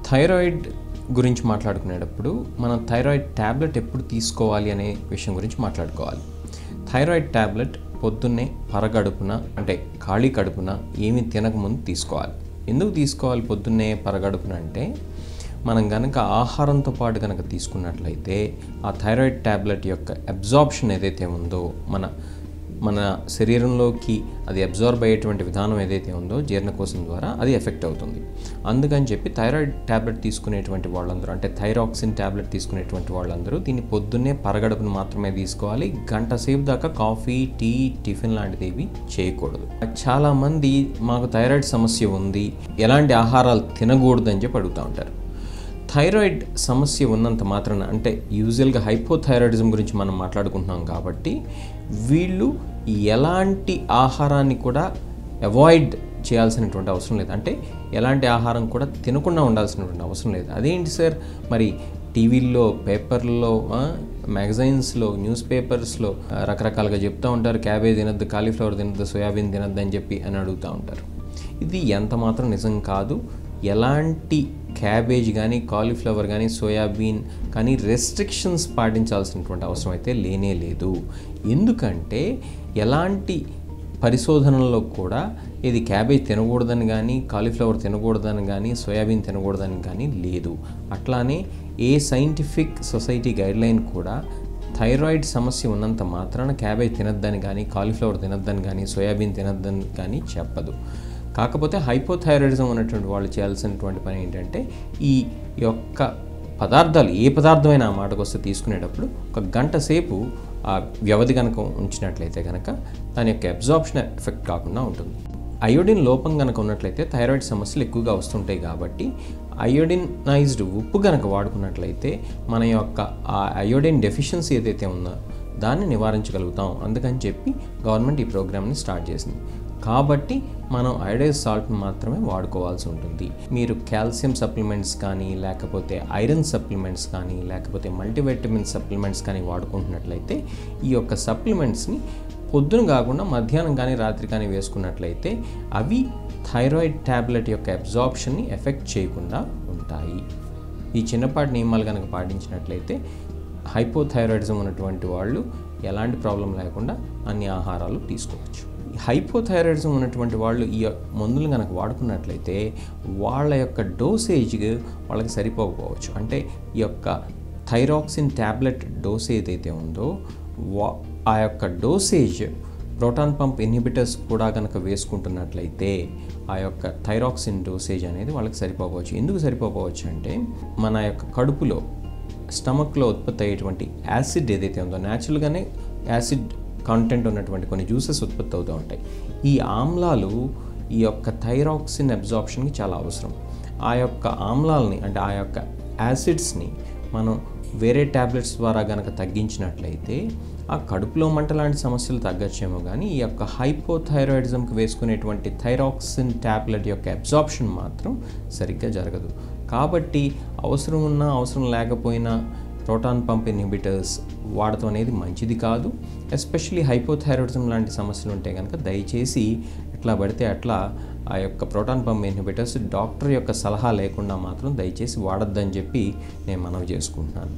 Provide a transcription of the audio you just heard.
Thyroid గురించి మాట్లాడుకునేటప్పుడు మనం thyroid tablet ఎప్పుడు తీసుకోవాలి అనే విషయం గురించి మాట్లాడుకోవాలి. థైరాయిడ్ ట్యాబ్లెట్ పొద్దున్నే పరగడుపున అంటే ఖాళీ కడుపున ఏమీ తినకముందు తీసుకోవాలి. ఎందుకు తీసుకోవాలి పొద్దున్నే పరగడుపున అంటే మనం కనుక ఆహారంతో పాటు కనుక తీసుకున్నట్లయితే ఆ థైరాయిడ్ ట్యాబ్లెట్ యొక్క అబ్జార్ప్షన్ ఏదైతే ఉందో మన శరీరంలోకి అది అబ్జార్బ్ అయ్యేటువంటి విధానం ఏదైతే ఉందో జీర్ణకోశం ద్వారా అది ఎఫెక్ట్ అవుతుంది. అందుకని చెప్పి థైరాయిడ్ ట్యాబ్లెట్ తీసుకునేటువంటి వాళ్ళందరూ అంటే థైరాక్సిన్ ట్యాబ్లెట్ తీసుకునేటువంటి వాళ్ళందరూ దీన్ని పొద్దున్నే పరగడుపును మాత్రమే తీసుకోవాలి. గంట సేపు దాకా కాఫీ, టీ, టిఫిన్ లాంటిది ఏవి చేయకూడదు. చాలామంది మాకు థైరాయిడ్ సమస్య ఉంది, ఎలాంటి ఆహారాలు తినకూడదు అని చెప్పి అడుగుతూ ఉంటారు. థైరాయిడ్ సమస్య ఉన్నంత మాత్రాన అంటే యూజువల్గా హైపోథైరాయిడిజం గురించి మనం మాట్లాడుకుంటున్నాం కాబట్టి వీళ్ళు ఎలాంటి ఆహారాన్ని కూడా అవాయిడ్ చేయాల్సినటువంటి అవసరం లేదు. అంటే ఎలాంటి ఆహారం కూడా తినకుండా ఉండాల్సినటువంటి అవసరం లేదు. అదేంటి సార్, మరి టీవీల్లో, పేపర్లో, మ్యాగజైన్స్లో, న్యూస్ పేపర్స్లో రకరకాలుగా చెప్తూ ఉంటారు, క్యాబేజ్ తినద్దు, కాలీఫ్లవర్ తినద్దు, సోయాబీన్ తినద్దు అని చెప్పి అని అడుగుతూ ఉంటారు. ఇది ఎంత మాత్రం నిజం కాదు. ఎలాంటి క్యాబేజ్ కానీ, కాలీఫ్లవర్ కానీ, సోయాబీన్ కానీ రెస్ట్రిక్షన్స్ పాటించాల్సినటువంటి అవసరం అయితే లేనే లేదు. ఎందుకంటే ఎలాంటి పరిశోధనల్లో కూడా ఇది క్యాబేజ్ తినకూడదని కానీ, కాలీఫ్లవర్ తినకూడదని కానీ, సోయాబీన్ తినకూడదని కానీ లేదు. అట్లానే ఏ సైంటిఫిక్ సొసైటీ గైడ్లైన్ కూడా థైరాయిడ్ సమస్య ఉన్నంత మాత్రాన క్యాబేజ్ తినద్దని కానీ, కాలీఫ్లవర్ తినద్దని కానీ, సోయాబీన్ తినద్దని కానీ చెప్పదు. కాకపోతే హైపోథైరాయిడిజం ఉన్నటువంటి వాళ్ళు చేయాల్సినటువంటి పని ఏంటంటే ఈ యొక్క పదార్థాలు ఏ పదార్థమైనా ఆ మాటకు వస్తే తీసుకునేటప్పుడు ఒక గంట సేపు ఆ వ్యవధి కనుక ఉంచినట్లయితే కనుక దాని యొక్క అబ్జార్ప్షన్ ఎఫెక్ట్ కాకుండా ఉంటుంది. అయోడిన్ లోపం కనుక ఉన్నట్లయితే థైరాయిడ్ సమస్యలు ఎక్కువగా వస్తుంటాయి. కాబట్టి అయోడినైజ్డ్ ఉప్పు కనుక వాడుకున్నట్లయితే మన యొక్క ఆ అయోడిన్ డెఫిషియన్సీ ఏదైతే ఉందో దాన్ని నివారించగలుగుతాం. అందుకని చెప్పి గవర్నమెంట్ ఈ ప్రోగ్రామ్ని స్టార్ట్ చేసింది. కాబట్టి మనం అయోడైజ్ సాల్ట్ని మాత్రమే వాడుకోవాల్సి ఉంటుంది. మీరు కాల్షియం సప్లిమెంట్స్ కానీ, లేకపోతే ఐరన్ సప్లిమెంట్స్ కానీ, లేకపోతే మల్టీవిటమిన్ సప్లిమెంట్స్ కానీ వాడుకుంటున్నట్లయితే ఈ యొక్క సప్లిమెంట్స్ని పొద్దున కాకుండా మధ్యాహ్నం కానీ, రాత్రి కానీ వేసుకున్నట్లయితే అవి థైరాయిడ్ ట్యాబ్లెట్ యొక్క అబ్జార్ప్షన్ని ఎఫెక్ట్ చేయకుండా ఉంటాయి. ఈ చిన్నపాటి నియమాలు కనుక పాటించినట్లయితే హైపోథైరాయిడిజం ఉన్నటువంటి వాళ్ళు ఎలాంటి ప్రాబ్లం లేకుండా అన్ని ఆహారాలు తీసుకోవచ్చు. హైపోథైరాయిడిజం ఉన్నటువంటి వాళ్ళు ఈ మందులు కనుక వాడుకున్నట్లయితే వాళ్ళ యొక్క డోసేజ్ వాళ్ళకి సరిపోకపోవచ్చు. అంటే ఈ యొక్క థైరాక్సిన్ ట్యాబ్లెట్ డోస్ ఏదైతే ఉందో ఆ యొక్క డోసేజ్ ప్రోటాన్ పంప్ ఇన్హిబిటర్స్ కూడా కనుక వేసుకుంటున్నట్లయితే ఆ యొక్క థైరాక్సిన్ డోసేజ్ అనేది వాళ్ళకి సరిపోవచ్చు. ఎందుకు సరిపోవచ్చు అంటే మన యొక్క కడుపులో, స్టమక్లో ఉత్పత్తి అయ్యేటువంటి యాసిడ్ ఏదైతే ఉందో న్యాచురల్గానే యాసిడ్ కంటెంట్ ఉన్నటువంటి కొన్ని జ్యూసెస్ ఉత్పత్తి అవుతూ ఉంటాయి. ఈ ఆమ్లాలు ఈ యొక్క థైరాక్సిన్ అబ్జార్ప్షన్కి చాలా అవసరం. ఆ యొక్క ఆమ్లాలని అంటే ఆ యొక్క యాసిడ్స్ని మనం వేరే ట్యాబ్లెట్స్ ద్వారా కనుక తగ్గించినట్లయితే ఆ కడుపులో మంట లాంటి సమస్యలు తగ్గచ్చేమో కానీ ఈ యొక్క హైపోథైరాయిడిజంకి వేసుకునేటువంటి థైరాక్సిన్ ట్యాబ్లెట్ యొక్క అబ్జార్ప్షన్ మాత్రం సరిగ్గా జరగదు. కాబట్టి అవసరం ఉన్నా అవసరం లేకపోయినా ప్రోటాన్ పంప్ ఇన్హిబిటర్స్ వాడటం అనేది మంచిది కాదు. ఎస్పెషల్లీ హైపోథైరాయిడిజం లాంటి సమస్యలు ఉంటే కనుక దయచేసి ఎట్లా పడితే అట్లా ఆ యొక్క ప్రోటాన్ పంప్ ఇన్హిబిటర్స్ డాక్టర్ యొక్క సలహా లేకుండా మాత్రం దయచేసి వాడొద్దని చెప్పి నేను మనవి చేసుకుంటున్నాను.